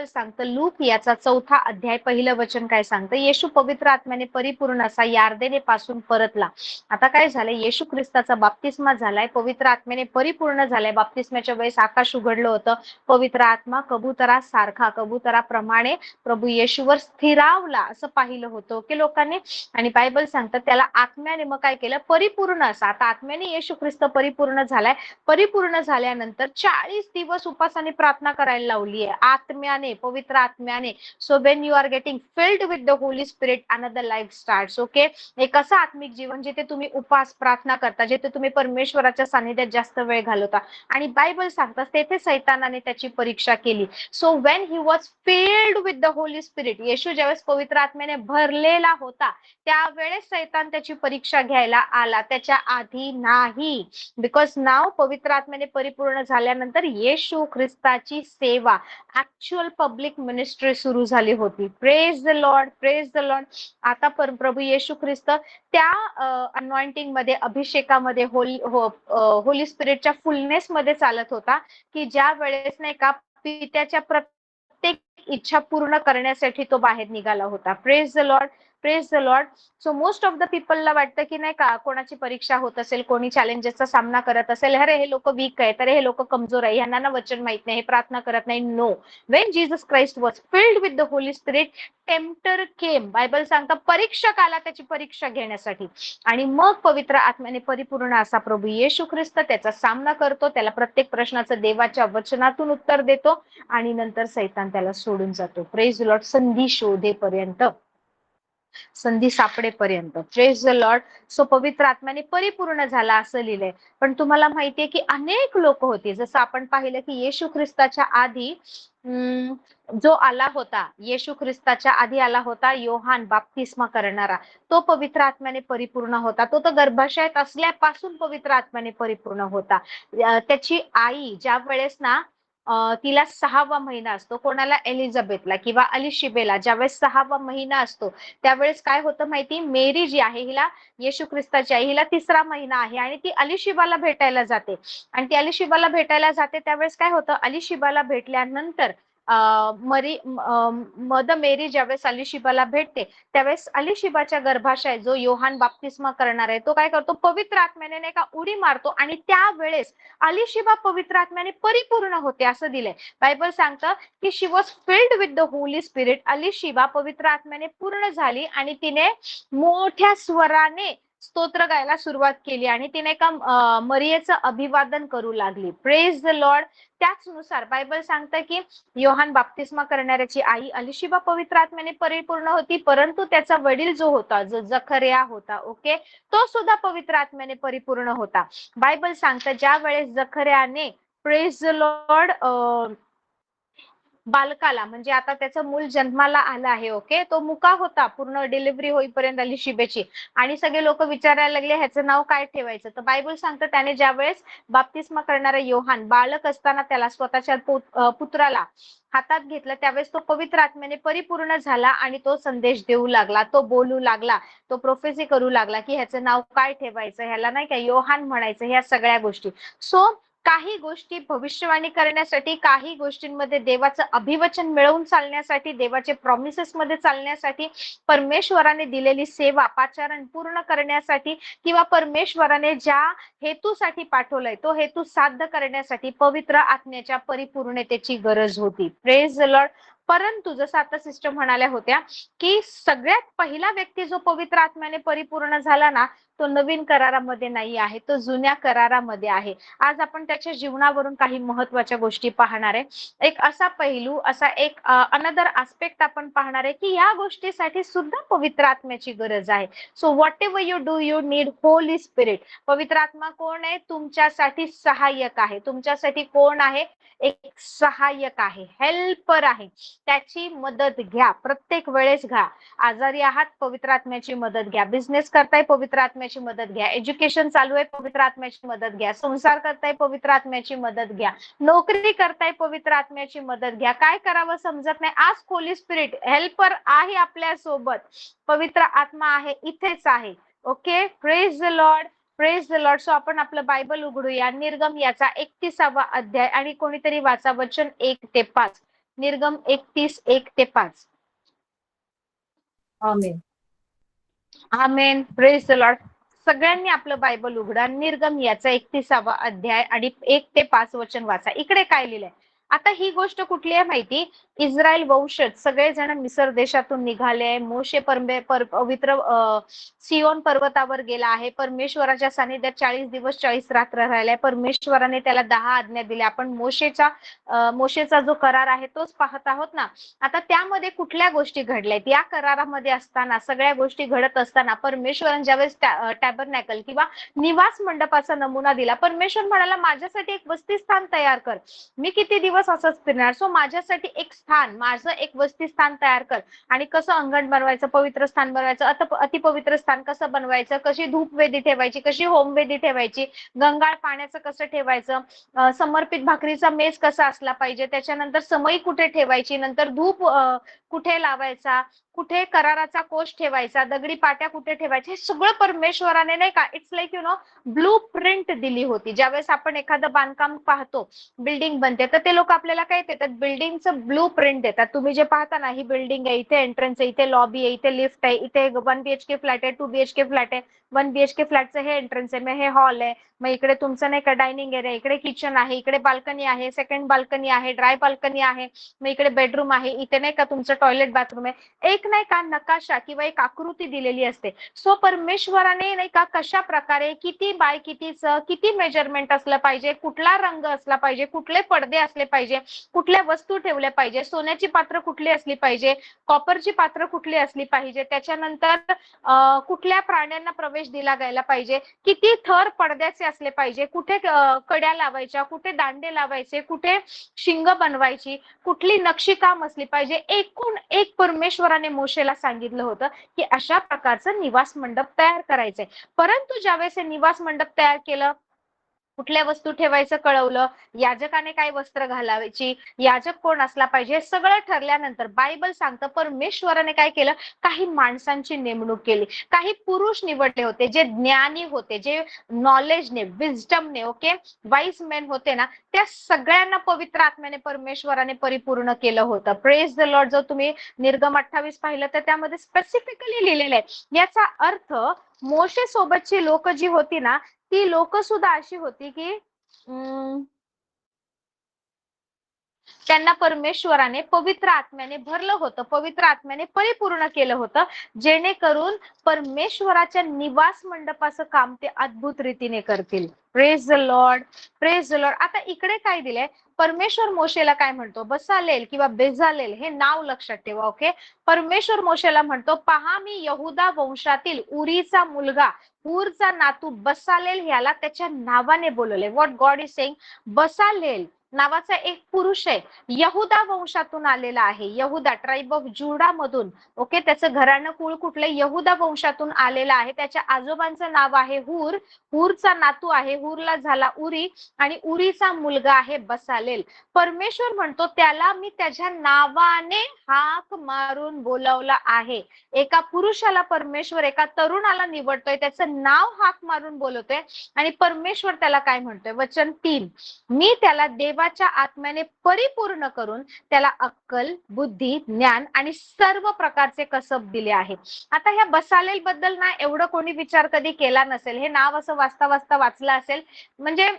Bible सांगतं look याचा 4था अध्याय 1 वचन काय सांगतं, येशू पवित्र आत्म्याने परिपूर्ण असा यार्देने पासून परतला. आता काय झालंय, येशू ख्रिस्ताचा बाप्तिस्मा झालाय, पवित्र आत्म्याने परिपूर्ण झालाय. बाप्तिस्म्याच्या वेळेस आकाश उघडलं होतं, पवित्र आत्मा कबुतरासारखा कबुतराप्रमाणे प्रभू येशूवर स्थिरावला असं पाहिलं होतं की लोकांनी. आणि बायबल सांगतात त्याला आत्म्याने मग काय केलं, परिपूर्ण असा. आता आत्म्याने येशू ख्रिस्त परिपूर्ण झालाय. परिपूर्ण झाल्यानंतर 40 दिवस उपासाने प्रार्थना करायला लावली आहे आत्म्याने, पवित्र आत्म्याने. So when you are getting filled with the Holy spirit another life starts. Okay, एक असं आत्मिक जीवन जिथे तुम्ही उपास प्रार्थना करता, जिथे तुम्ही परमेश्वराच्या सानिध्यात जास्त वेळ घालवता. आणि बायबल सांगतात तेथे सैतानाने त्याची परीक्षा केली. So when he was filled with the Holy spirit, Yeshu ज्यावेळेस पवित्र आत्म्याने भरलेला होता त्यावेळेस सैतान त्याची परीक्षा घ्यायला आला, त्याच्या आधी नाही. बिकॉज नाव पवित्र आत्म्याने परिपूर्ण झाल्यानंतर येशू ख्रिस्ताची सेवा, ऍक्च्युअल पब्लिक मिनिस्ट्री सुरू झाली होती. Praise the lord, praise the Lord. आता प्रभू येशू ख्रिस्त त्या अनॉइंटिंग मध्ये, अभिषेकामध्ये, होली स्पिरिटच्या फुलनेस मध्ये चालत होता की ज्या वेळेस नाही का पित्याच्या प्रत्येक इच्छा पूर्ण करण्यासाठी तो बाहेर निघाला होता. Praise the lord, praise the lord. So most of the पीपलला वाटतं की नाही का कोणाची परीक्षा होत असेल, कोणी चॅलेंजेसचा सामना करत असेल, अरे हे लोक वीक आहेत, अरे हे लोक कमजोर आहे, यांना ना वचन माहित नाही, हे प्रार्थना करत नाही. No, when Jesus Christ was filled with the Holy spirit, tempter came. Bible सांगतं परीक्षक आला त्याची परीक्षा घेण्यासाठी. आणि मग पवित्र आत्म्याने परिपूर्ण असा प्रभू येशू ख्रिस्त त्याचा सामना करतो, त्याला प्रत्येक प्रश्नाचं देवाच्या वचनातून उत्तर देतो आणि नंतर सैतान त्याला सोडून जातो. Praise the lord. संधी शोधेपर्यंत, संधी सापडेपर्यंत. Praise the lord. सो पवित्र आत्म्याने परिपूर्ण झाला असं लिहिलंय. पण तुम्हाला माहितीये की अनेक लोक होती, जसं आपण पाहिलं की येशू ख्रिस्ताच्या आधी जो आला होता, येशू ख्रिस्ताच्या आधी आला होता योहान बाप्तिस्मा करणारा, तो पवित्र आत्म्याने परिपूर्ण होता. तो तर गर्भाशयात असल्यापासून पवित्र आत्म्याने परिपूर्ण होता. त्याची आई ज्या वेळेस ना तिला 6वा महिना असतो, कोणाला, एलिझाबेथला किंवा अलिशिबेला ज्यावेळेस 6वा महिना असतो त्यावेळेस काय होतं माहिती, मेरी जी आहे हिला, येशू ख्रिस्ताची आई, हिला 3रा महिना आहे आणि ती अलिशिबाला भेटायला जाते. आणि ती अलिशिबाला भेटायला जाते त्यावेळेस काय होतं, अलिशिबाला भेटल्यानंतर मदर मेरी ज्यावेळेस अलिशिबाला भेटते त्यावेळेस अलिशिबाच्या गर्भाशय जो योहान बाप्तिस्मा करणार आहे तो काय करतो, पवित्र आत्म्याने नाही का उडी मारतो आणि त्यावेळेस अलिशिबा पवित्र आत्म्याने परिपूर्ण होते असं दिलंय. बायबल सांगतं की she was filled with the Holy spirit. अलिशिबा पवित्र आत्म्याने पूर्ण झाली आणि तिने मोठ्या स्वराने स्तोत्र गायला सुरुवात केली आणि तिने का मरियेचं अभिवादन करू लागली. Praise the Lord. त्याचनुसार बायबल सांगतं की योहान बाप्तिस्मा करणाऱ्याची आई अलिशिबा पवित्र आत्म्याने परिपूर्ण होती, परंतु त्याचा वडील जो होता, जो जखर्या होता, ओके, तो सुद्धा पवित्र आत्म्याने परिपूर्ण होता. बायबल सांगतं ज्या वेळेस जखर्याने, प्रेज द लॉर्ड, बालकाला म्हणजे आता त्याचं मूल जन्माला आलं आहे, ओके, तो मुका होता पूर्ण डिलिव्हरी होईपर्यंत अलिशिबेची. आणि सगळे लोक विचारायला लागले ह्याचं नाव काय ठेवायचं. तर बायबल सांगतं त्याने ज्यावेळेस बाप्तिस्मा करणारा योहान बालक असताना त्याला स्वतःच्या पुत्राला हातात घेतलं त्यावेळेस तो पवित्र आत्म्याने परिपूर्ण झाला आणि तो संदेश देऊ लागला, तो बोलू लागला, तो प्रोफेसी करू लागला की ह्याचं नाव काय ठेवायचं, ह्याला नाही का योहान म्हणायचं, ह्या सगळ्या गोष्टी. सो काही गोष्टी भविष्यवाणी करण्यासाठी, काही गोष्टींमध्ये देवाचं अभिवचन मिळवून चालण्यासाठी, देवाचे प्रॉमिसेस मध्ये चालण्यासाठी, परमेश्वराने दिलेली सेवा पाचारण पूर्ण करण्यासाठी किंवा परमेश्वराने ज्या हेतूसाठी पाठवलंय तो हेतू साध्य करण्यासाठी पवित्र आत्म्याच्या परिपूर्णतेची गरज होती. Praise the Lord. परंतु जसं आता सिस्टर म्हणाल्या होत्या की सगळ्यात पहिला व्यक्ती जो पवित्र आत्म्याने परिपूर्ण झाला ना तो नवीन करारामध्ये नाही आहे, तो जुन्या करारामध्ये आहे. आज आपण त्याच्या जीवनावरून काही महत्वाच्या गोष्टी पाहणार आहे. एक असा पैलू, असा एक अनदर आस्पेक्ट आपण पाहणार आहे की या गोष्टीसाठी सुद्धा पवित्र आत्म्याची गरज आहे. So what ever you do you need holy spirit. पवित्र आत्मा कोण आहे, तुमच्यासाठी सहाय्यक आहे. तुमच्यासाठी कोण आहे, एक सहाय्यक आहे, हेल्पर आहे. त्याची मदत घ्या, प्रत्येक वेळेस घ्या. आजारी आहात, पवित्र आत्म्याची मदत घ्या. बिझनेस करताय, पवित्र आत्म्याची मदत घ्या. एज्युकेशन चालू आहे, पवित्र आत्म्याची मदत घ्या. संसार करताय, पवित्र आत्म्याची मदत घ्या. नोकरी करताय, पवित्र आत्म्याची मदत घ्या. काय करावं समजत नाही, आज होली स्पिरिट हेल्पर आहे आपल्या सोबत, पवित्र आत्मा आहे, इथेच आहे. Okay, praise the lord, praise the lord. So आपण आपलं बायबल उघडूया, निर्गम याचा 31वा अध्याय आणि कोणीतरी वाचा वचन 1 ते 5. निर्गम 31:1 ते 5. आमेन. आमेन. Praise the lord. सगळ्यांनी आपलं बायबल उघडा, निर्गम याचा 31वा अध्याय आणि 1 ते 5 वचन वाचा. इकडे काय लिहिलंय? आता ही गोष्ट कुठली आहे माहिती? इस्रायल वंशज सगळेजण मिसर देशातून निघाले. मोशे पवित्र सियोन पर्वतावर गेला आहे. परमेश्वराच्या सानिध्यात 40 दिवस 40 रात्र राहिलाय. परमेश्वराने त्याला 10 आज्ञा दिल्या. आपण मोशेचा जो करार आहे तोच पाहत आहोत ना. आता त्यामध्ये कुठल्या गोष्टी घडल्यात? या करारामध्ये असताना, सगळ्या गोष्टी घडत असताना परमेश्वराने ज्यावेळेस टॅबरनॅकल किंवा निवास मंडपाचा नमुना दिला, परमेश्वर म्हणाला माझ्यासाठी एक वसतिस्थान तयार कर. मी किती दिवस असंच फिरणार, सो माझ्यासाठी एक स्थान, माझं एक वसतिस्थान तयार कर. आणि कसं अंगण बनवायचं, पवित्र स्थान बनवायचं, अतिपवित्र स्थान कसं बनवायचं, कशी धूपवेदी ठेवायची, कशी होमवेदी ठेवायची, गंगाळ पाण्याचं कसं ठेवायचं, समर्पित भाकरीचा मेज कसा असला पाहिजे, त्याच्यानंतर समई कुठे ठेवायची, नंतर धूप कुठे लावायचा, कुठे कराराचा कोष ठेवायचा, दगडी पाट्या कुठे ठेवायच्या, हे सगळं परमेश्वराने नाही का, इट्स लाईक ब्लू प्रिंट दिली होती. ज्यावेळेस आपण एखादं बांधकाम पाहतो, बिल्डिंग बनते, तर ते लोक आपल्याला काय देतात? बिल्डिंगचं ब्लू प्रिंट देतात. तुम्ही जे पाहता ना, ही बिल्डिंग आहे, इथे एंट्रन्स आहे, इथे लॉबी आहे, इथे लिफ्ट आहे, इथे 1 BHK फ्लॅट आहे, 2 BHK फ्लॅट आहे, 1 BHK फ्लॅटचं हे एंट्रन्स आहे, मग हे हॉल आहे, मग इकडे तुमचं नाही का डायनिंग एरिया, इकडे किचन आहे, इकडे बाल्कनी आहे, सेकंड बाल्कनी आहे, ड्राय बाल्कनी आहे, मग इकडे बेडरूम आहे, इथे नाही का तुमचं टॉयलेट बाथरूम आहे. एक नाही का नकाशा किंवा एक आकृती दिलेली असते. सो परमेश्वराने नाही का कशा प्रकारे, किती बाय कितीचं, किती मेजरमेंट असलं पाहिजे, कुठला रंग असला पाहिजे, कुठले पडदे असले पाहिजे, कुठल्या वस्तू ठेवल्या पाहिजे, सोन्याची पात्र कुठली असली पाहिजे, कॉपरची पात्र कुठली असली पाहिजे, त्याच्यानंतर कुठल्या प्राण्यांना प्रवेश दिला गेला पाहिजे, किती थर पडद्याचे असले पाहिजे, कुठे कड्या लावायच्या, कुठे दांडे लावायचे, कुठे शिंग बनवायची, कुठली नक्षीकाम असली पाहिजे. एकूण एक परमेश्वराने मोशेला सांगितलं होतं की अशा प्रकारचं निवास मंडप तयार करायचंय. परंतु ज्यावेळेस हे निवास मंडप तयार केलं, कुठल्या वस्तू ठेवायचं कळवलं, याजकाने काय वस्त्र घालायची, याजक कोण असला पाहिजे, सगळं ठरल्यानंतर बायबल सांगतं परमेश्वराने काय केलं? काही माणसांची नेमणूक केली, काही पुरुष निवडले होते, जे ज्ञानी होते, जे नॉलेजने, विजडमने, ओके, वाईज मेन होते ना, त्या सगळ्यांना पवित्र आत्म्याने परमेश्वराने परिपूर्ण केलं होतं. Praise the Lord. जर तुम्ही निर्गम 28 पाहिलं तर त्यामध्ये स्पेसिफिकली लिहिलेलं आहे. याचा अर्थ मोशे सोबतची लोक जी होती ना, ती लोक सुद्धा अशी होती की त्यांना परमेश्वराने पवित्र आत्म्याने भरलं होतं, पवित्र आत्म्याने परिपूर्ण केलं होतं, जेणेकरून परमेश्वराच्या निवास मंडपाचं काम ते अद्भुत रीतीने करतील. Praise the lord. Praise the Lord. आता इकडे काय दिलंय? परमेश्वर मोशेला काय म्हणतो? बसालेल किंवा बेजालेल हे नाव लक्षात ठेवा. ओके. परमेश्वर मोशेला म्हणतो, पहा मी यहुदा वंशातील उरीचा मुलगा, हूरचा नातू बसालेल याला त्याच्या नावाने बोलवले. What God is saying? Bezalel नावाचा एक पुरुष आहे, यहुदा वंशातून आलेला आहे, यहुदा ट्राईब ऑफ जुडा मधून. ओके. त्याचं घराणं कुळ कुठलं? यहुदा वंशातून आलेला आहे. त्याच्या आजोबांचं नाव आहे हूर, हूरचा नातू आहे, हूरला झाला उरी, आणि उरीचा मुलगा आहे बसालेल. परमेश्वर म्हणतो त्याला मी त्याच्या नावाने हाक मारून बोलावला आहे. एका पुरुषाला परमेश्वर एका तरुणाला निवडतोय, त्याचं नाव हाक मारून बोलवतोय, आणि परमेश्वर त्याला काय म्हणतोय? वचन 3, मी त्याला देवाच्या आत्म्याने परिपूर्ण करून त्याला अक्कल, बुद्धी, ज्ञान आणि सर्व प्रकारचे कसब दिले आहे. आता ह्या बसालेल बद्दल ना एवढं कोणी विचार कधी केला नसेल. हे नाव असं वाचता वाचता वाचलं असेल, म्हणजे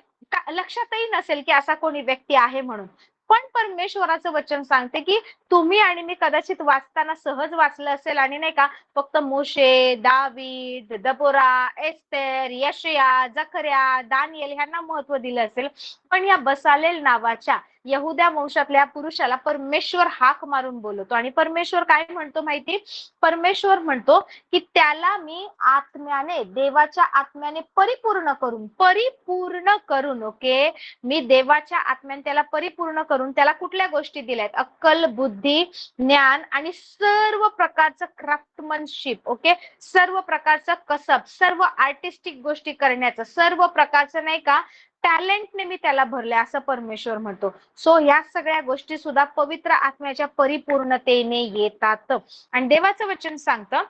लक्षातही नसेल की असा कोणी व्यक्ती आहे म्हणून. पण परमेश्वराचं वचन सांगते की तुम्ही आणि मी कदाचित वाचताना सहज वाचलं असेल, आणि नाही का फक्त मोशे, दावीद, दबोरा, एस्तेर, यशया, जकर्या, दानियल ह्यांना महत्व दिलं असेल. पण या बसालेल नावाच्या यहुद्या वंशातल्या पुरुषाला परमेश्वर हाक मारून बोलवतो, आणि परमेश्वर काय म्हणतो माहिती? परमेश्वर म्हणतो की त्याला मी आत्म्याने, देवाच्या आत्म्याने परिपूर्ण करून, ओके, मी देवाच्या आत्म्याने त्याला परिपूर्ण करून त्याला कुठल्या गोष्टी दिल्यात? अक्कल, बुद्धी, ज्ञान आणि सर्व प्रकारचं क्राफ्टमनशिप. ओके. सर्व प्रकारचं कसब, सर्व आर्टिस्टिक गोष्टी करण्याचं, सर्व प्रकारचं नाही का टॅलेंटने मी त्याला भरले, असं परमेश्वर म्हणतो. सो या सगळ्या गोष्टी सुद्धा पवित्र आत्म्याच्या परिपूर्णतेने येतात. आणि देवाचं वचन सांगतं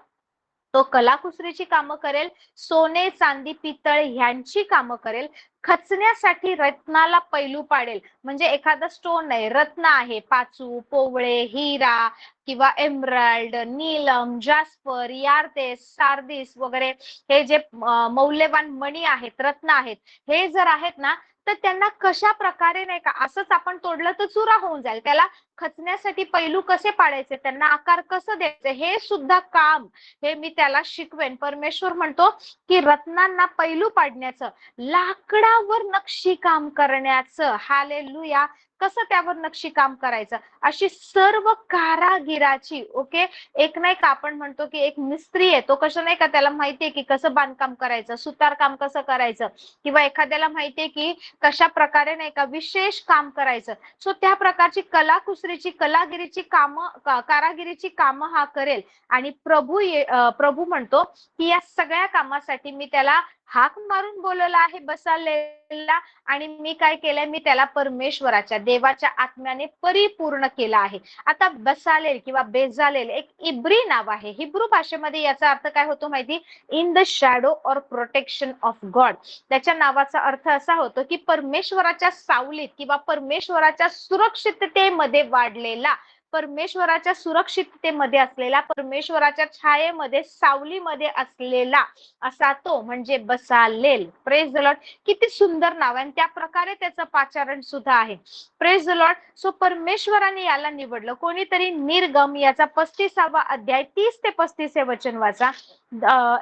तो कलाकुसरीची कामं करेल, सोने चांदी पितळ ह्यांची कामं करेल, खचण्यासाठी रत्नाला पैलू पाडेल. म्हणजे एखादा स्टोन आहे, रत्न आहे, पाचू, पोवळे, हिरा किंवा एमराल्ड, नीलम, जास्पर, यार्देस, सार्दिस वगैरे हे जे मौल्यवान मणी आहेत, रत्न आहेत, हे जर आहेत ना, तर त्यांना कशा प्रकारे नाही का असंच आपण तोडलं तर चुरा होऊन जाईल. त्याला खचण्यासाठी पैलू कसे पाडायचे, त्यांना आकार कसं द्यायचे, हे सुद्धा काम हे मी त्याला शिकवेन. परमेश्वर म्हणतो की रत्नांना पैलू पाडण्याचं, लाकडावर नक्षीकाम करण्याचं, हालेलुया, कसं त्यावर नक्षीकाम करायचं, अशी सर्व कारागिराची, ओके, एक नाही का आपण म्हणतो की एक मिस्त्री आहे, तो कसं नाही का त्याला माहितीये की कसं बांधकाम करायचं, सुतार काम कसं करायचं, किंवा एखाद्याला माहितीये की कशा प्रकारे नाही का विशेष काम करायचं. सो त्या प्रकारची कलाकुसरीची, कलागिरीची कामं, कारागिरीची कामं हा करेल. आणि प्रभू म्हणतो की या सगळ्या कामासाठी मी त्याला हाक मारून बोलवलं आहे बसालेला, आणि मी काय केलंय, मी त्याला परमेश्वराच्या, देवाच्या आत्म्याने परिपूर्ण केला आहे. आता बसालेल किंवा बेजालेल एक इब्री नाव आहे. हिब्रू भाषेमध्ये याचा अर्थ काय होतो माहिती, in the shadow or protection of God. त्याच्या नावाचा अर्थ असा होतो की परमेश्वराच्या सावलीत किंवा परमेश्वराच्या सुरक्षिततेमध्ये वाढलेला, परमेश्वराच्या सुरक्षिततेमध्ये असलेला, परमेश्वराच्या छायेमध्ये, सावलीमध्ये असलेला असा तो म्हणजे बसालेल. Praise the Lord. किती सुंदर नाव आहे, आणि त्या प्रकारे त्याचं पाचारण सुद्धा आहे. Praise the lord. सो परमेश्वराने याला निवडलं. कोणीतरी निर्गम याचा 35वा अध्याय 30 ते 35 हे वचन वाचा.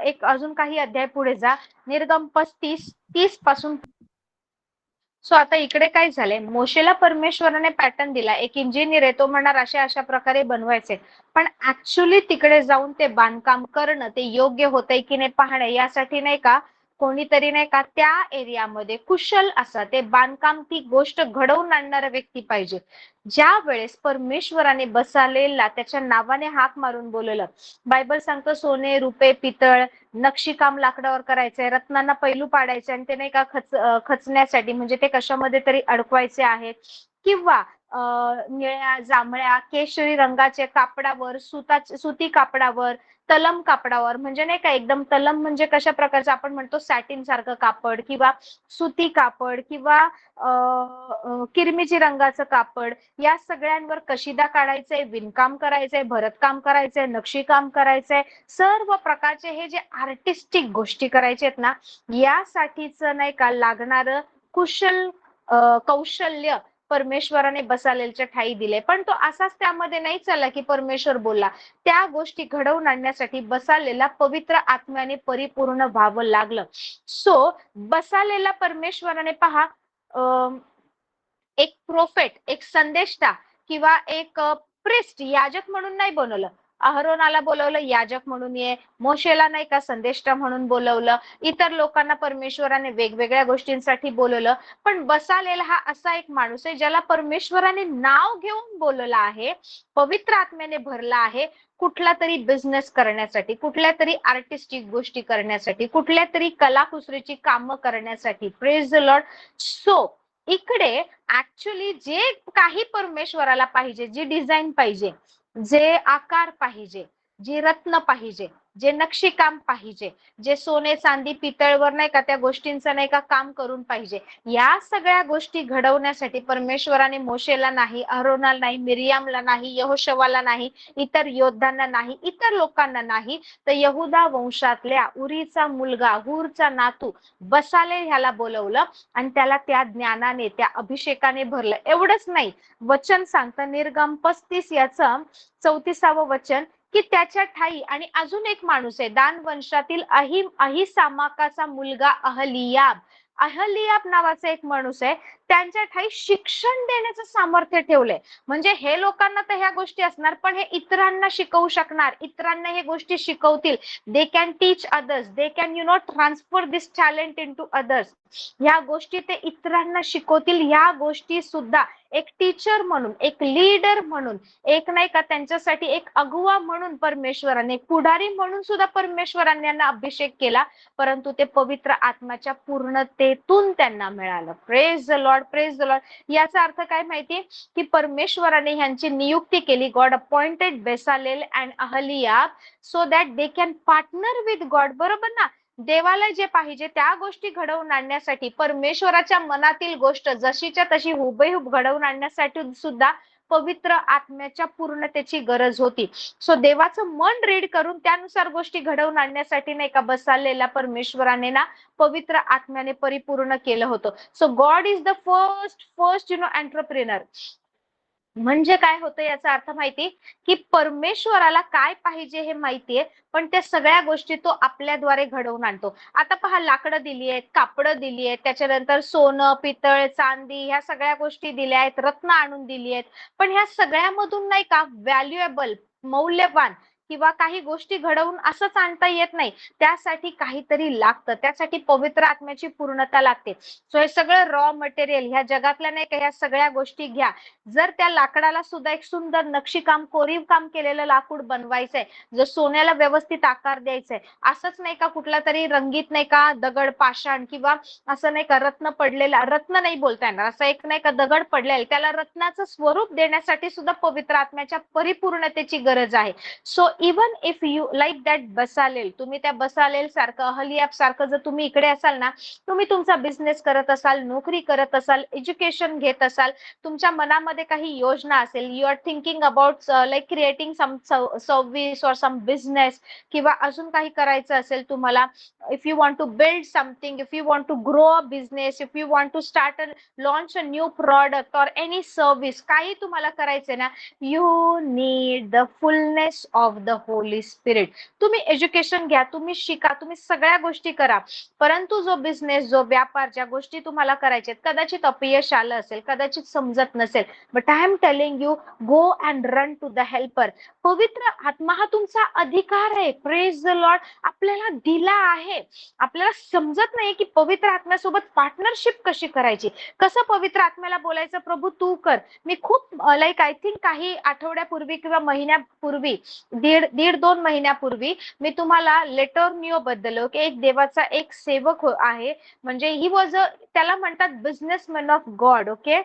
एक अजून काही अध्याय पुढे जा, निर्गम 35:30 पासून. सो आता इकडे काय झालंय, मोशेला परमेश्वराने पॅटर्न दिला. एक इंजिनियर आहे, तो म्हणणार अशा अशा प्रकारे बनवायचे, पण ऍक्च्युली तिकडे जाऊन ते बांधकाम करणं, ते योग्य होतंय की नाही पाहणं, यासाठी नाही का कोणीतरी नाही का त्या एरियामध्ये कुशल असा, ते बांधकाम, ती गोष्ट घडवून आणणारा व्यक्ती पाहिजे. ज्या वेळेस परमेश्वराने बसालेला त्याच्या नावाने हाक मारून बोलवलं, बायबल सांगतो सोने, रुपे, पितळ, नक्षीकाम लाकडावर करायचंय, रत्नांना पैलू पाडायचे, आणि ते नाही का खचण्यासाठी, म्हणजे ते कशामध्ये तरी अडकवायचे आहेत, किंवा निळ्या, जांभळ्या, केशरी रंगाचे कापडावर, सुती कापडावर, तलम कापडावर, म्हणजे नाही का एकदम तलम म्हणजे कशा प्रकारचं आपण म्हणतो सॅटिन सारखं कापड, किंवा सुती कापड, किंवा किरमिची रंगाचं कापड, या सगळ्यांवर कशिदा काढायचंय, विणकाम करायचंय, भरतकाम करायचंय, नक्षीकाम करायचंय, सर्व प्रकारचे हे जे आर्टिस्टिक गोष्टी करायचे आहेत ना, यासाठीच नाही का लागणारं कुशल कौशल्य परमेश्वराने बसालेलच्या ठाई दिले. पण तो असाच त्यामध्ये नाही चालला की परमेश्वर बोलला, त्या गोष्टी घडवून आणण्यासाठी बसालेला पवित्र आत्म्याने परिपूर्ण व्हावं लागलं. सो बसालेला परमेश्वराने पहा, एक प्रोफेट, एक संदेष्टा किंवा एक प्रिस्ट, याजक म्हणून नाही बनवलं. अहरोनाला बोलवलं याजक म्हणून ये, मोशेला नाही का संदेष्टा म्हणून बोलवलं, इतर लोकांना परमेश्वराने वेगवेगळ्या गोष्टींसाठी बोलवलं. पण बसालेला हा असा एक माणूस आहे ज्याला परमेश्वराने नाव घेऊन बोलवलं आहे, पवित्र आत्म्याने भरला आहे, कुठला तरी बिझनेस करण्यासाठी, कुठल्या तरी आर्टिस्टिक गोष्टी करण्यासाठी, कुठल्या तरी कलाकुसरीची कामं करण्यासाठी. Praise the lord. सो इकडे ऍक्च्युली जे काही परमेश्वराला पाहिजे, जी डिझाईन पाहिजे, जे आकार पाहिजे, जी रत्न पाहिजे, जे नक्षीकाम पाहिजे, जे सोने चांदी पितळवर नाही का त्या गोष्टींचं नाही का काम करून पाहिजे, या सगळ्या गोष्टी घडवण्यासाठी परमेश्वराने मोशेला नाही, अहरोनाला नाही, मिरियामला नाही, यहोशवाला नाही, इतर योद्धांना नाही, इतर लोकांना नाही, तर यहुदा वंशातल्या उरीचा मुलगा, हूरचा नातू बसाले ह्याला बोलवलं, आणि त्याला त्या ज्ञानाने, त्या अभिषेकाने भरलं. एवढंच नाही, वचन सांगतं निर्गम 35 याचं 34वं वचन, की त्याच्या ठाई आणि अजून एक माणूस आहे, दान वंशातील अहिसामाकाचा मुलगा अहलियाब, अहलियाब नावाचा एक माणूस आहे, त्यांच्या ठाई शिक्षण देण्याचं सामर्थ्य ठेवलंय. म्हणजे हे लोकांना तर ह्या गोष्टी असणार, पण हे इतरांना शिकवू शकणार, इतरांना हे गोष्टी शिकवतील. They can teach others, they can transfer this talent into others. ह्या गोष्टी ते इतरांना शिकवतील. ह्या गोष्टी सुद्धा एक टीचर म्हणून, एक लीडर म्हणून, एक नाही का त्यांच्यासाठी एक अगुवा म्हणून परमेश्वराने, पुढारी म्हणून सुद्धा परमेश्वराने यांना अभिषेक केला, परंतु ते पवित्र आत्म्याच्या पूर्णते कृपेतून त्यांना मिळालं. Praise the lord, praise the lord. याचा अर्थ काय माहिती की परमेश्वराने ह्यांची नियुक्ती केली. God appointed Bezalel and Aholiab so that they can partner with God. बरोबर ना? देवाला जे पाहिजे त्या गोष्टी घडवून आणण्यासाठी, परमेश्वराच्या मनातील गोष्ट जशीच्या तशी हुबेहूब घडवून आणण्यासाठी सुद्धा पवित्र आत्म्याच्या पूर्णतेची गरज होती. सो देवाचं मन रीड करून त्यानुसार गोष्टी घडवून आणण्यासाठी नाही का बसालेला परमेश्वराने ना पवित्र आत्म्याने परिपूर्ण केलं होतं. So God is the first entrepreneur. म्हणजे काय होतं याचा अर्थ माहिती की परमेश्वराला काय पाहिजे हे माहितीये, पण त्या सगळ्या गोष्टी तो आपल्याद्वारे घडवून आणतो. आता पहा, लाकडं दिली आहेत, कापडं दिली आहेत, त्याच्यानंतर सोनं, पितळ, चांदी ह्या सगळ्या गोष्टी दिल्या आहेत, रत्न आणून दिली आहेत. पण ह्या सगळ्यामधून नाही का व्हॅल्युएबल, मौल्यवान किंवा काही गोष्टी घडवून असंच आणता येत नाही. त्यासाठी काहीतरी लागतं, त्यासाठी पवित्र आत्म्याची पूर्णता लागते. सो हे सगळं रॉ मटेरियल ह्या जगातल्या नाही का ह्या सगळ्या गोष्टी घ्या. जर त्या लाकडाला सुद्धा एक सुंदर नक्षीकाम, कोरीव काम केलेलं लाकूड बनवायचंय, जर सोन्याला व्यवस्थित आकार द्यायचाय, असंच नाही का कुठला तरी रंगीत नाही का दगड, पाषाण किंवा असं नाही का रत्न पडलेला, रत्न नाही बोलता येणार, असं एक नाही का दगड पडलेला, त्याला रत्नाचं स्वरूप देण्यासाठी सुद्धा पवित्र आत्म्याच्या परिपूर्णतेची गरज आहे. So even if you like that Bezalel, तुम्ही त्या बसालेल सारखं, अहलियाब सारखं जर तुम्ही इकडे असाल ना, तुम्ही तुमचा बिझनेस करत असाल, नोकरी करत असाल, एज्युकेशन घेत असाल, तुमच्या मनामध्ये काही योजना असेल, you are thinking about like creating some service or some business, किंवा अजून काही करायचं असेल तुम्हाला, if you want to build something, if you want to grow a business, if you want to start a launch a new product or any service, काही तुम्हाला करायचंय ना, you need the fullness of the Holy Spirit. तुम्ही education घ्या, तुम्ही शिका, तुम्ही सगळ्या गोष्टी करा, परंतु जो बिझनेस, जो व्यापार, ज्या गोष्टी तुम्हाला करायच्यात, कदाचित अपयश आलं असेल, कदाचित समजत नसेल, but I am telling you, go and run to the helper. पवित्र आत्मा हा तुमचा अधिकार आहे. Praise the Lord. आपल्याला दिला आहे. आपल्याला समजत नाही की पवित्र आत्म्यासोबत पार्टनरशिप कशी करायची, कसं पवित्र आत्म्याला बोलायचं, प्रभू तू कर. मी खूप लाईक आय थिंक काही आठवड्यापूर्वी किंवा महिन्यापूर्वी, दीड दोन महिन्यापूर्वी मी तुम्हाला लेटोर्नियो बद्दल, ओके, एक देवाचा एक सेवक आहे, म्हणजे ही वॉज अ, त्याला म्हणतात बिझनेसमॅन ऑफ गॉड. ओके,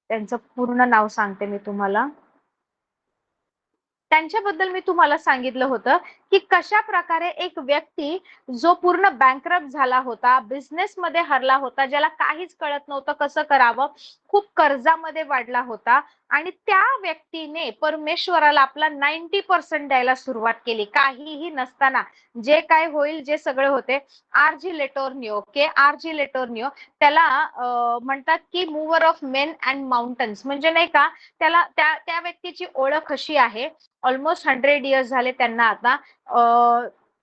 त्यांचं पूर्ण नाव सांगते मी तुम्हाला. त्यांच्याबद्दल मी तुम्हाला सांगितलं होतं की कशा प्रकारे एक व्यक्ती जो पूर्ण बँकरप्ट झाला होता, बिझनेस मध्ये हरला होता, ज्याला काहीच कळत नव्हतं कसं करावं, खूप कर्जामध्ये वाढला होता, आणि त्या व्यक्तीने परमेश्वराला आपला 90% द्यायला सुरुवात केली, काहीही नसताना. जे काय होईल, जे सगळे होते. R G. LeTourneau, okay, R G. LeTourneau, त्याला म्हणतात की mover of men and mountains. म्हणजे नाही का, त्याला त्या व्यक्तीची ओळख अशी आहे, ऑलमोस्ट 100 इयर्स झाले त्यांना आता.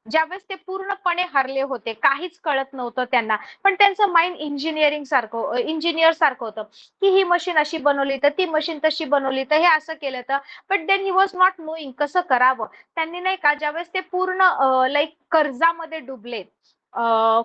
ज्यावेळेस ते पूर्णपणे हरले होते, काहीच कळत नव्हतं त्यांना, पण त्यांचं माइंड इंजिनियर सारखं होतं, की ही मशीन अशी बनवली तर ती मशीन तशी बनवली तर हे असं केलं तर, but then he was not knowing कसं करावं. त्यांनी नाही का, ज्यावेळेस ते पूर्ण लाईक कर्जामध्ये डुबले,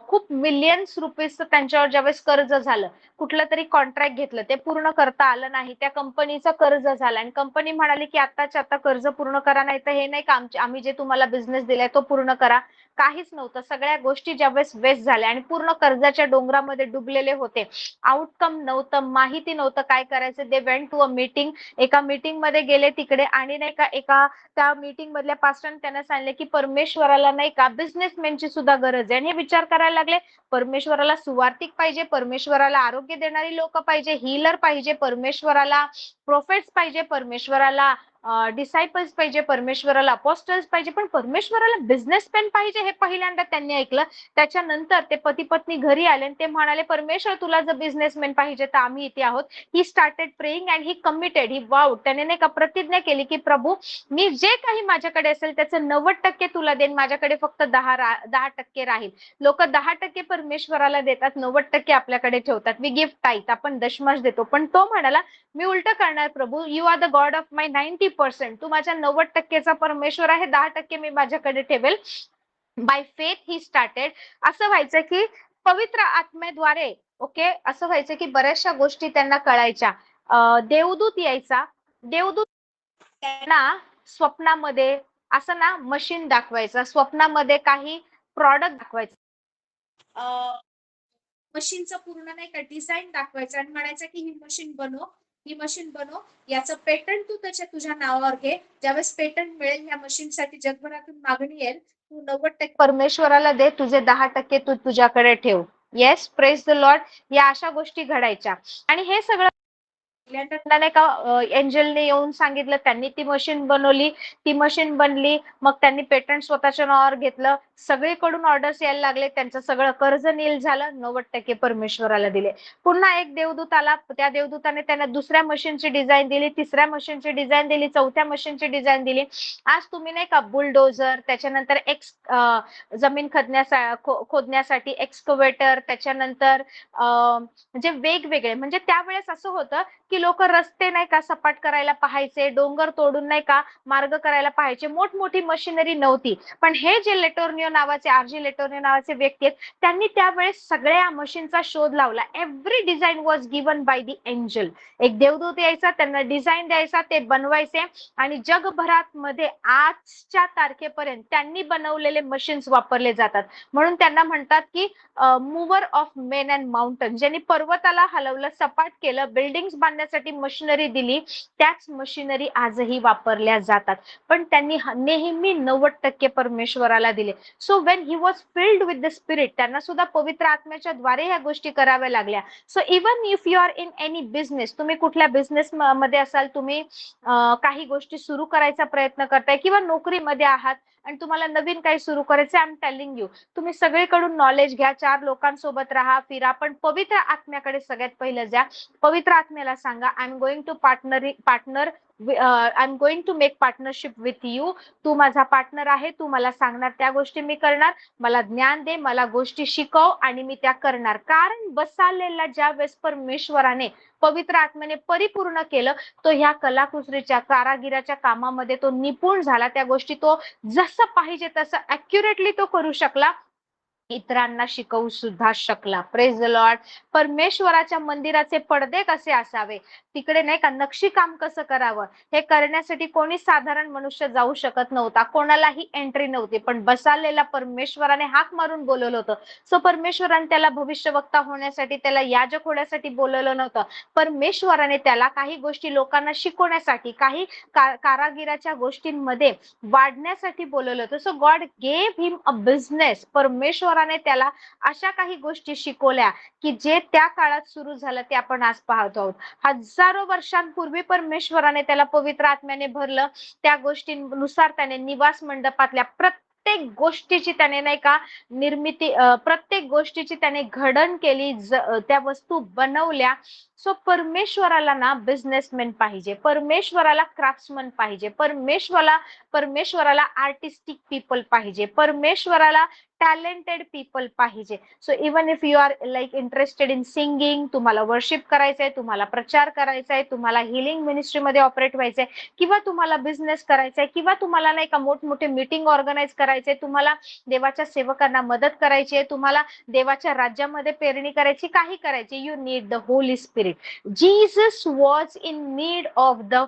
खूप मिलियन्स रुपीजचं त्यांच्यावर ज्यावेळेस कर्ज झालं, कुठलं तरी कॉन्ट्रॅक्ट घेतलं, ते पूर्ण करता आलं नाही, त्या कंपनीचं कर्ज झालं, आणि कंपनी म्हणाली की आत्ताच्या आता कर्ज पूर्ण करा, नाही तर हे नाही का आम्ही जे तुम्हाला बिझनेस दिलाय तो पूर्ण करा. काहीच नव्हतं, सगळ्या गोष्टी ज्यावेळेस वेस्ट झाल्या आणि पूर्ण कर्जाच्या डोंगरामध्ये डुबलेले होते, आउटकम नव्हतं, माहिती नव्हतं काय करायचं. They went to a meeting, एका मीटिंग मध्ये गेले तिकडे, आणि नाही का एका त्या मीटिंग मधल्या पास्टरने त्यांना सांगितले की परमेश्वराला नाही का बिझनेसमॅनची सुद्धा गरज आहे, आणि हे विचार करायला लागले, परमेश्वराला सुवार्तिक पाहिजे, परमेश्वराला आरोग्य देणारी लोक पाहिजे, हीलर पाहिजे, परमेश्वराला प्रोफेट्स पाहिजे, परमेश्वराला डिसायपल्स पाहिजे, परमेश्वराला अपोस्टल्स पाहिजे, पण परमेश्वराला बिझनेसमॅन पाहिजे, हे पहिल्यांदा त्यांनी ऐकलं. त्याच्यानंतर ते पती पत्नी घरी आले आणि ते म्हणाले, परमेश्वर तुला जर बिझनेसमॅन पाहिजे तर आम्ही इथे आहोत. He started praying and he committed, he vowed, त्याने नाही का प्रतिज्ञा केली की प्रभू, मी जे काही माझ्याकडे असेल त्याचं 90% तुला देईन, माझ्याकडे फक्त 10% राहील. लोक 10% परमेश्वराला देतात, 90% आपल्याकडे ठेवतात. वी गिव्ह टाइथ, आपण दशमांश देतो, पण तो म्हणाला मी उलट करणार प्रभू, you are the God of my 90%, तू माझ्या 90%चा परमेश्वर आहे, 10% मी माझ्याकडे ठेवेल. By faith he started. असं व्हायचं की पवित्र आत्म्याद्वारे, ओके, असं व्हायचं की बऱ्याचशा गोष्टी त्यांना कळायच्या. देवदूत यायचा, देवदूत त्यांना स्वप्नामध्ये असं ना मशीन दाखवायचं, स्वप्नामध्ये काही प्रॉडक्ट दाखवायचं, मशीनचं पूर्ण नाही का डिझाईन दाखवायचं आणि म्हणायचं की ही मशीन बनव, ही मशीन बनव, याचं पेटंट तू तुझ्या नावावर घे. ज्यावेळेस पेटंट मिळेल या मशीनसाठी, जगभरातून मागणी येईल, तू 90% परमेश्वराला दे, तुझे 10% तू तुझ्याकडे ठेव. Yes, praise the Lord. या अशा गोष्टी घडायच्या. आणि हे सगळं नाही का एंजलने येऊन सांगितलं, त्यांनी ती मशीन बनवली, ती मशीन बनली, मग त्यांनी पेटंट स्वतःच्या नावावर घेतलं, सगळीकडून ऑर्डर्स यायला लागले, त्यांचं सगळं कर्ज नील झालं, 90% परमेश्वराला दिले. पुन्हा एक देवदूत आला, त्या देवदूताने त्यांना दुसऱ्या मशीनची डिझाईन दिली, तिसऱ्या मशीनची डिझाईन दिली, चौथ्या मशीनची डिझाईन दिली. आज तुम्ही नाही का बुलडोझर, त्याच्यानंतर जमीन खोदण्यासाठी एक्सकवेटर, त्याच्यानंतर म्हणजे वेगवेगळे, म्हणजे त्यावेळेस असं होतं की लोक रस्ते नाही का सपाट करायला पाहायचे, डोंगर तोडून नाही का मार्ग करायला पाहायचे, मोठमोठी मशिनरी नव्हती. पण हे जे लेटोर्नियो नावाचे, आरजी लेटोर्नियो नावाचे व्यक्ती आहेत, त्यांनी त्यावेळेस सगळ्या मशीनचा शोध लावला. Every design was given by the angel. एक देवदूत यायचा, त्यांना डिझाईन द्यायचा, ते बनवायचे आणि जगभरात मध्ये आजच्या तारखेपर्यंत त्यांनी बनवलेले मशीन्स वापरले जातात. म्हणून त्यांना म्हणतात की mover of men and mountain. ज्यांनी पर्वताला हलवलं, सपाट केलं, बिल्डिंग्स बांधण्यासाठी मशिनरी दिली, त्याच मशिनरी आजही वापरल्या जातात. पण त्यांनी नेहमी 90% परमेश्वराला दिले. So when he was filled with the spirit, त्यांना सुद्धा पवित्र आत्म्याच्या द्वारे ह्या गोष्टी कराव्या लागल्या. So even if you are in any business, तुम्ही कुठल्या बिझनेस मध्ये असाल, तुम्ही काही गोष्टी सुरू करायचा प्रयत्न करताय किंवा नोकरीमध्ये आहात आणि तुम्हाला नवीन काही सुरू करायचं, आय एम टेलिंग यू, तुम्ही सगळीकडून नॉलेज घ्या, 4 लोकांसोबत राहा, फिरा, पण पवित्र आत्म्याकडे सगळ्यात पहिलं जा. पवित्र आत्म्याला सांगा, I am going to I am going to make partnership with you. तू माझा पार्टनर आहे, तू मला सांगणार त्या गोष्टी मी करणार, मला ज्ञान दे, मला गोष्टी शिकव आणि मी त्या करणार. कारण बसालेला ज्या वेळेस परमेश्वराने पवित्र आत्म्याने परिपूर्ण केलं, तो ह्या कलाकुसरीच्या, कारागिराच्या कामामध्ये तो निपुण झाला. त्या गोष्टी तो जसं पाहिजे तसं अॅक्युरेटली तो करू शकला, इतरांना शिकवू सुद्धा शकला. Praise the Lord. परमेश्वराच्या मंदिराचे पडदे कसे असावे, तिकडे नाही का नक्षीकाम कसं करावं, हे करण्यासाठी कोणी साधारण मनुष्य जाऊ शकत नव्हता, कोणालाही एंट्री नव्हती. पण बसालेला परमेश्वराने हाक मारून बोलवलं होतं. सो परमेश्वराने त्याला भविष्यवक्ता होण्यासाठी, त्याला याजक होण्यासाठी बोलवलं नव्हतं. परमेश्वराने त्याला काही गोष्टी लोकांना शिकवण्यासाठी, काही कारागिराच्या गोष्टींमध्ये वाढण्यासाठी बोलवलं होतं. So God gave him a business. परमेश्वराने त्याला अशा काही गोष्टी शिकवल्या की जे त्या काळात सुरू झालं, ते आपण आज पाहतो आहोत. हजारो वर्षांपूर्वी परमेश्वराने त्याला पवित्र आत्म्याने भरलं. त्या गोष्टींनुसार त्याने निवास मंडपातल्या प्रत्येक गोष्टीची त्याने नाही का निर्मिती, प्रत्येक गोष्टीची त्याने घडण केली, त्या वस्तू बनवल्या. सो परमेश्वराला ना बिझनेसमॅन पाहिजे, परमेश्वराला क्राफ्ट्समन पाहिजे, परमेश्वराला आर्टिस्टिक पीपल पाहिजे, परमेश्वराला टॅलेंटेड पीपल पाहिजे. So even if you are like interested in singing, तुम्हाला वर्शिप करायचंय, तुम्हाला प्रचार करायचाय, तुम्हाला हिलिंग मिनिस्ट्रीमध्ये ऑपरेट व्हायचंय, किंवा तुम्हाला बिझनेस करायचाय, किंवा तुम्हाला नाही का मोठमोठे मीटिंग ऑर्गनाईज करायचे, तुम्हाला देवाच्या सेवकांना मदत करायची आहे, तुम्हाला देवाच्या राज्यामध्ये पेरणी करायची, काही करायची, you need the Holy spirit. Jesus was in need of the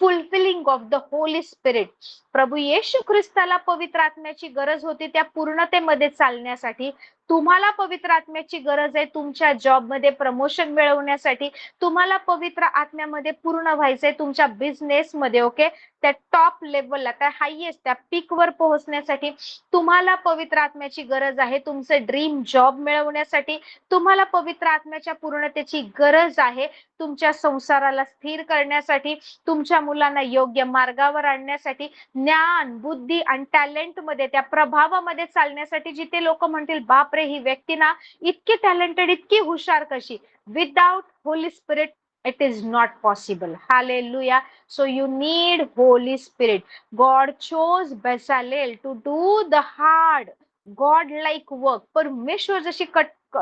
fulfilling of the Holy spirit. प्रभू येशू ख्रिस्ताला पवित्र आत्म्याची गरज होती त्या पूर्णतेमध्ये चालण्यासाठी. तुम्हाला पवित्र आत्म्याची गरज आहे तुमच्या जॉबमध्ये प्रमोशन मिळवण्यासाठी. तुम्हाला पवित्र आत्म्यामध्ये पूर्ण व्हायचंय तुमच्या बिझनेसमध्ये. ओके, त्या टॉप लेवलला, त्या हायएस्ट, त्या पीकवर पोहोचण्यासाठी तुम्हाला पवित्र आत्म्याची गरज आहे. तुमचे ड्रीम जॉब मिळवण्यासाठी तुम्हाला पवित्र आत्म्याच्या पूर्णतेची गरज आहे. तुमच्या संसाराला स्थिर करण्यासाठी, तुमच्या मुलांना योग्य मार्गावर आणण्यासाठी, ज्ञान, बुद्धी आणि टॅलेंट मध्ये, त्या प्रभावामध्ये चालण्यासाठी. जिथे लोक म्हणतील बापरे, ही व्यक्ती ना इतकी टॅलेंटेड, इतकी हुशार कशी, without Holy spirit it is not possible. Hallelujah. So you need Holy Spirit. God chose Bezalel to do the hard God like work. परमेश्वर जशी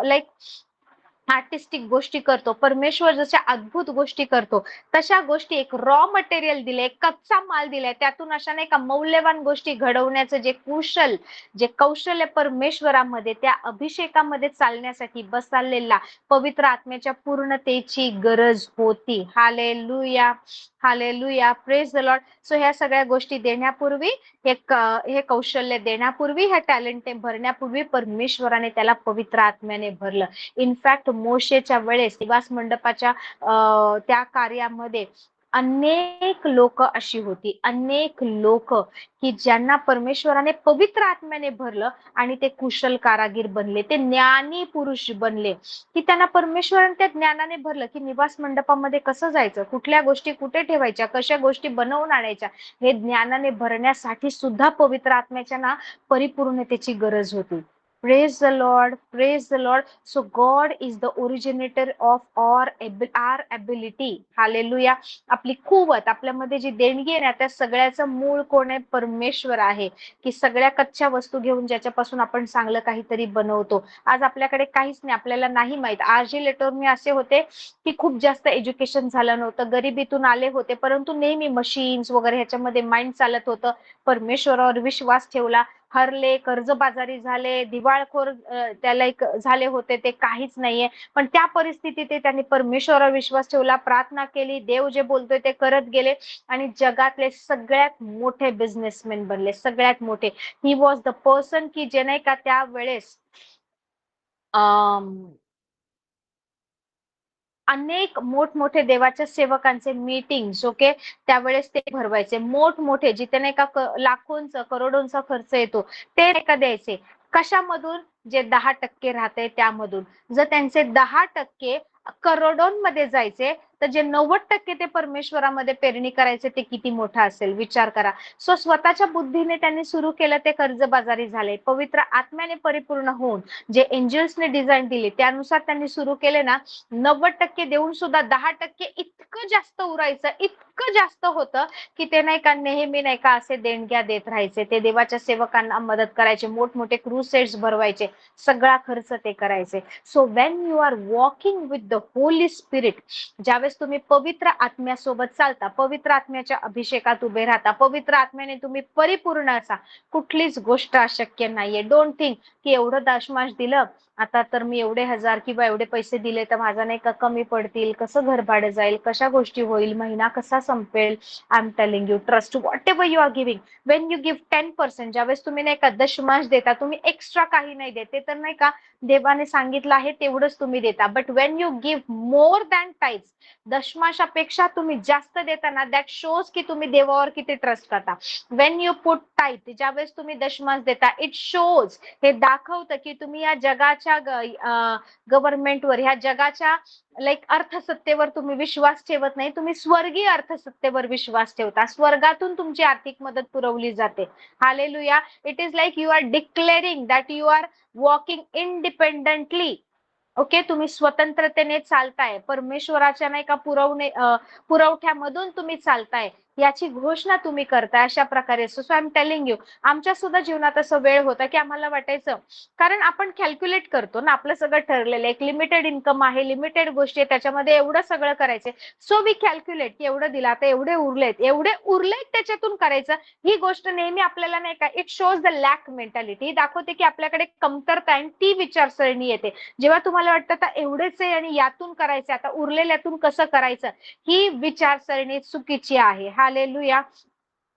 like आर्टिस्टिक गोष्टी करतो, परमेश्वर जशा अद्भुत गोष्टी करतो, तशा गोष्टी एक रॉ मटेरियल दिले, कच्चा माल दिलाय, त्यातून अशा नाही का मौल्यवान गोष्टी घडवण्याचं जे कौशल्य परमेश्वरामध्ये, त्या अभिषेकामध्ये चालण्यासाठी बसालेला पवित्र आत्म्याच्या पूर्णतेची गरज होती. Hallelujah. Hallelujah, praise the lord. So ह्या सगळ्या गोष्टी देण्यापूर्वी, हे कौशल्य देण्यापूर्वी, ह्या टॅलेंट भरण्यापूर्वी परमेश्वराने त्याला पवित्र आत्म्याने भरलं. इनफॅक्ट मोशेच्या वेळेस निवास मंडपाच्या त्या कार्यामध्ये अनेक लोक अशी होती, अनेक लोक की ज्यांना परमेश्वराने पवित्र आत्म्याने भरलं आणि ते कुशल कारागीर बनले, ते ज्ञानी पुरुष बनले, की त्यांना परमेश्वराने त्या ज्ञानाने भरलं की निवास मंडपामध्ये कसं जायचं, कुठल्या गोष्टी कुठे ठेवायच्या, कशा गोष्टी बनवून आणायच्या, हे ज्ञानाने भरण्यासाठी सुद्धा पवित्र आत्म्याच्या ना परिपूर्णतेची गरज होती. Praise the Lord, praise the Lord. So God is the originator of our ability. Hallelujah. आपली कुवत, आपल्यामध्ये जी देणगी आहे ना, त्या सगळ्याचं मूळ कोण आहे? परमेश्वर आहे. की सगळ्या कच्च्या वस्तू घेऊन ज्याच्यापासून आपण चांगलं काहीतरी बनवतो. आज आपल्याकडे काहीच नाही, आपल्याला नाही माहित. आरजी लेटर मी असे होते की खूप जास्त एज्युकेशन झालं नव्हतं, गरिबीतून आले होते, परंतु नेहमी मशीन्स वगैरे ह्याच्यामध्ये माइंड चालत होतं. परमेश्वरावर विश्वास ठेवला, हरले, कर्जबाजारी झाले, दिवाळखोर त्याला एक झाले होते, ते काहीच नाहीये. पण त्या परिस्थितीत त्यांनी परमेश्वरावर विश्वास ठेवला, प्रार्थना केली, देव जे बोलतोय ते करत गेले आणि जगातले सगळ्यात मोठे बिझनेसमॅन बनले, सगळ्यात मोठे. ही वॉज द पर्सन की जे नाही का त्यावेळेस अनेक मोठमोठे देवाच्या सेवकांचे मीटिंग्स, ओके, त्यावेळेस ते भरवायचे. मोठमोठे जिथे नाही का लाखोंचा करोडोंचा खर्च येतो, ते नाही का द्यायचे. कशामधून? जे 10% राहते त्यामधून. जर त्यांचे 10% करोडोंमध्ये जायचे, तर जे 90% ते परमेश्वरामध्ये पेरणी करायचे, ते किती मोठं असेल विचार करा. सो स्वतःच्या बुद्धीने त्यांनी सुरू केलं, ते कर्जबाजारी झाले. पवित्र आत्म्याने परिपूर्ण होऊन जे एंजल्सने डिझाईन दिली त्यानुसार त्यांनी सुरू केले ना, 90% देऊन सुद्धा 10% इतकं जास्त उरायचं, इतकं जास्त होतं की ते नाही का नेहमी नाही का असे देणग्या देत राहायचे. ते देवाच्या सेवकांना मदत करायचे, मोठमोठे क्रुसेड्स भरवायचे, सगळा खर्च ते करायचे. So when you are walking with the Holy spirit, ज्यावेळेस तुम्ही पवित्र आत्म्यासोबत चालता, पवित्र आत्म्याच्या अभिषेकात उभे राहता, पवित्र आत्म्याने तुम्ही परिपूर्ण असा, कुठलीच गोष्ट अशक्य नाहीये. डोंट थिंक की एवढं दशमाश दिलं, आता तर मी एवढे हजार किंवा एवढे पैसे दिले तर माझा नाही का कमी पडतील, कसं घर भाडं जाईल, कशा गोष्टी होईल, महिना कसा संपेल. I am telling you, trust whatever you are giving. When you give 10%, ज्यावेळेस तुम्ही नाही का दशमांश देता, तुम्ही एक्स्ट्रा काही नाही देते, तर नाही का देवाने सांगितलं आहे तेवढंच तुम्ही देता. But when you give more than tithes, दशमाशापेक्षा तुम्ही जास्त देताना, दॅट शोज की तुम्ही देवावर किती ट्रस्ट करता. वेन यू पुट टाइप, ज्यावेळेस तुम्ही दशमांश देता, इट शोज, हे दाखवतं की तुम्ही या जगाच्या गव्हर्नमेंटवर, ह्या जगाच्या लाईक अर्थसत्तेवर तुम्ही विश्वास ठेवत नाही, तुम्ही स्वर्गीय अर्थसत्तेवर विश्वास ठेवता. स्वर्गातून तुमची आर्थिक मदत पुरवली जाते. Hallelujah. It is like you are declaring that you are walking independently. Okay, तुम्ही स्वतंत्रतेने चालताय, परमेश्वराच्या नाही का पुरवठ्यामधून तुम्ही चालताय, याची घोषणा तुम्ही करताय. अशा प्रकारे so I am telling you, आमच्या सुद्धा जीवनात असं वेळ होता की आम्हाला वाटायचं, कारण आपण कॅल्क्युलेट करतो ना, आपलं सगळं ठरलेलं, एक लिमिटेड इन्कम आहे, लिमिटेड गोष्टी आहे, त्याच्यामध्ये एवढं सगळं करायचे. सो वी कॅल्क्युलेट की एवढं दिलं, आता एवढे उरलेत त्याच्यातून करायचं. ही गोष्ट नेहमी आपल्याला नाही का, it shows the lack mentality, ही दाखवते की आपल्याकडे कमतरता आहे. ती विचारसरणी येते जेव्हा तुम्हाला वाटतं आता एवढेच आहे आणि यातून करायचं, आता उरलेल्यातून कसं करायचं, ही विचारसरणी चुकीची आहे. हालेलुया.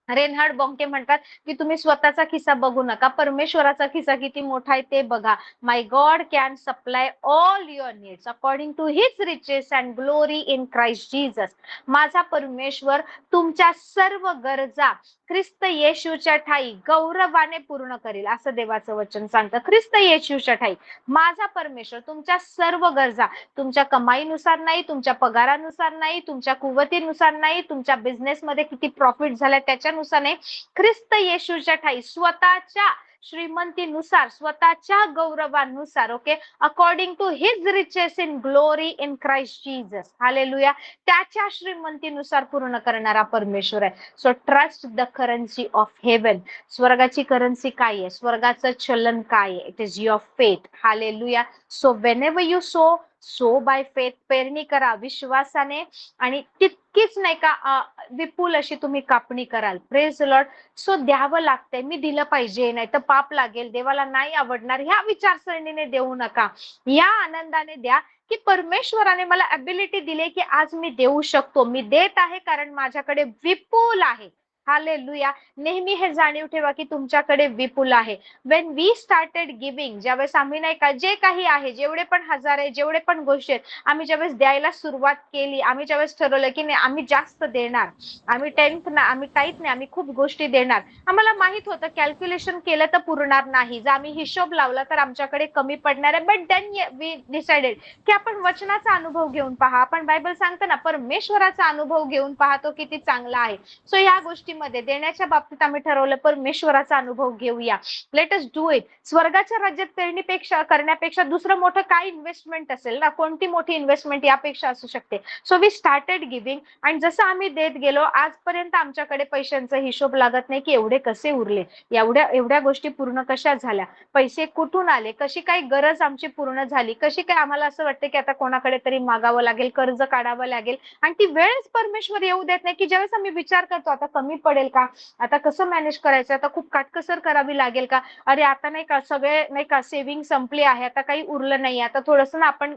रेनहार्ड बॉन्के म्हणतात की तुम्ही स्वतःचा खिसा बघू नका, परमेश्वराचा खिसा किती मोठा आहे ते बघा. My God can supply all your needs according to his riches and glory in Christ Jesus. माझा परमेश्वर तुमच्या सर्व गरजा ख्रिस्त येशूच्या ठाई गौरवाने पूर्ण करेल, असं देवाचं वचन सांगतं. ख्रिस्त येशूच्या ठाई माझा परमेश्वर तुमच्या सर्व गरजा, तुमच्या कमाईनुसार नाही, तुमच्या पगारानुसार नाही, तुमच्या कुवतीनुसार नाही, तुमच्या बिझनेसमध्ये किती प्रॉफिट झाला त्याच्यानुसार नाही, ख्रिस्त येशूच्या ठाई स्वतःच्या श्रीमंतीनुसार, स्वतःच्या गौरवानुसार, okay, according to his riches in glory in Christ Jesus. Hallelujah. त्याच्या श्रीमंतीनुसार पूर्ण करणारा परमेश्वर आहे. So trust the currency of heaven. स्वर्गाची करन्सी काय आहे? स्वर्गाचं चलन काय आहे? It is your faith. Hallelujah. So whenever you sow, so so by, पेरणी करा विश्वासाने, आणि तितकीच नाही का विपुल अशी तुम्ही कापणी कराल. Praise Lord. सो द्यावं लागतंय, मी दिलं पाहिजे, नाही तर पाप लागेल, देवाला नाही आवडणार, ह्या विचारसरणीने देऊ नका. या आनंदाने द्या की परमेश्वराने मला ॲबिलिटी दिली की आज मी देऊ शकतो. मी देत आहे कारण माझ्याकडे विपुल आहे. हालेलुया. नेहमी हे जाणीव ठेवा की तुमच्याकडे विपुल आहे. वेन वी स्टार्टेड गिव्हिंग, ज्यावेळेस आम्ही नाही का जे काही आहे, जेवढे पण हजार आहे, जेवढे पण गोष्टी आहेत, आम्ही ज्यावेळेस द्यायला सुरुवात केली, आम्ही ज्यावेळेस ठरवलं की नाही आम्ही जास्त देणार, आम्ही टेन्थ ना आम्ही टाईट नाही, आम्ही खूप गोष्टी देणार. आम्हाला माहित होतं कॅल्क्युलेशन केलं तर पुरणार नाही, जर आम्ही हिशोब लावला तर आमच्याकडे कमी पडणार आहे. बट देन वी डिसाइडेड की आपण वचनाचा अनुभव घेऊन पहा. आपण बायबल सांगतो ना परमेश्वराचा अनुभव घेऊन पहा, तो किती चांगला आहे. सो या गोष्टीमध्ये देण्याच्या बाबतीत आम्ही ठरवलं परमेश्वराचा अनुभव घेऊया. Let us do it. स्वर्गाच्या राज्यात पेरणीपेक्षा करण्यापेक्षा दुसरं मोठं काय इन्व्हेस्टमेंट असेल ना, कोणती मोठी इन्व्हेस्टमेंट यापेक्षा असू शकते. सो वी स्टार्टेड गिव्हिंग, आणि जसं आम्ही देत गेलो आजपर्यंत आमच्याकडे पैशांचा हिशोब लागत नाही की एवढे कसे उरले, एवढ्या एवढ्या गोष्टी पूर्ण कशा झाल्या, पैसे कुठून आले, कशी काही गरज आमची पूर्ण झाली, कशी काय आम्हाला असं वाटतं की आता कोणाकडे तरी मागावं लागेल, कर्ज काढावं लागेल. आणि ती वेळच परमेश्वर येऊ देत नाही की ज्यावेळेस आम्ही विचार करतो आता कमी पडेल का, आता कसं मॅनेज करायचं, आता खूप काटकसर करावी लागेल का, अरे आता नाही का सगळे नाही का सेव्हिंग संपली आहे, आता काही उरलं नाही, आता थोडंसं ना आपण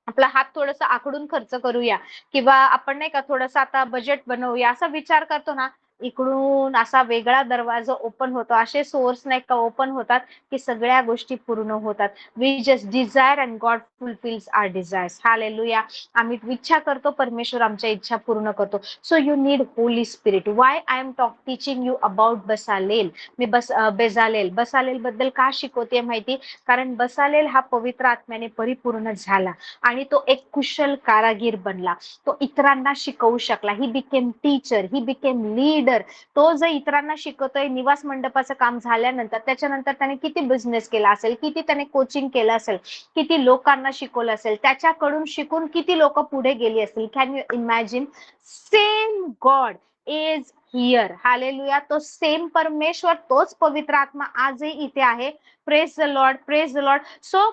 आपला हात थोडासा आखडून खर्च करूया, किंवा आपण नाही का थोडंसं आता बजेट बनवूया, असा विचार करतो ना, इकडून असा वेगळा दरवाजा ओपन होतो, असे सोर्स नाही का ओपन होतात की सगळ्या गोष्टी पूर्ण होतात. We just desire and God fulfills our desires. Hallelujah. आम्ही इच्छा करतो, परमेश्वर आमच्या इच्छा पूर्ण करतो. So you need holy spirit. Why I am teaching you about Bezalel. मी बेजालेल, बसालेल बद्दल का शिकवते माहिती, कारण बसालेल हा पवित्र आत्म्याने परिपूर्ण झाला आणि तो एक कुशल कारागीर बनला. तो इतरांना शिकवू शकला. He became teacher, he became leader. तो जर इतरांना शिकवतोय, निवास मंडपाचं काम झाल्यानंतर त्याच्यानंतर त्याने किती बिझनेस केला असेल, किती त्याने कोचिंग केलं असेल, किती लोकांना शिकवलं असेल, त्याच्याकडून शिकून किती लोक पुढे गेली असतील. Can you imagine. Same God is here. Hallelujah. तो सेम परमेश्वर, तोच पवित्र आत्मा आजही इथे आहे. Praise the lord, praise the lord. So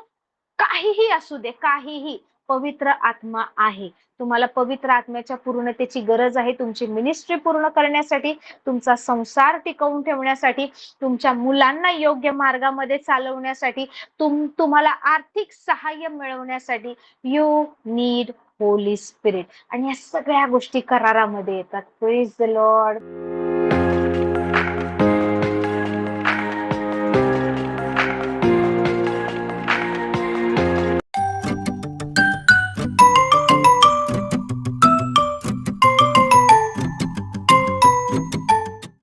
काहीही असू दे, काहीही, पवित्र आत्मा आहे. तुम्हाला पवित्र आत्म्याच्या पूर्णतेची गरज आहे. तुमची मिनिस्ट्री पूर्ण करण्यासाठी, तुमचा संसार टिकवून ठेवण्यासाठी, तुमच्या मुलांना योग्य मार्गामध्ये चालवण्यासाठी, तुम्हाला आर्थिक सहाय्य मिळवण्यासाठी. You need holy spirit. आणि या सगळ्या गोष्टी करारामध्ये येतात. Praise the Lord.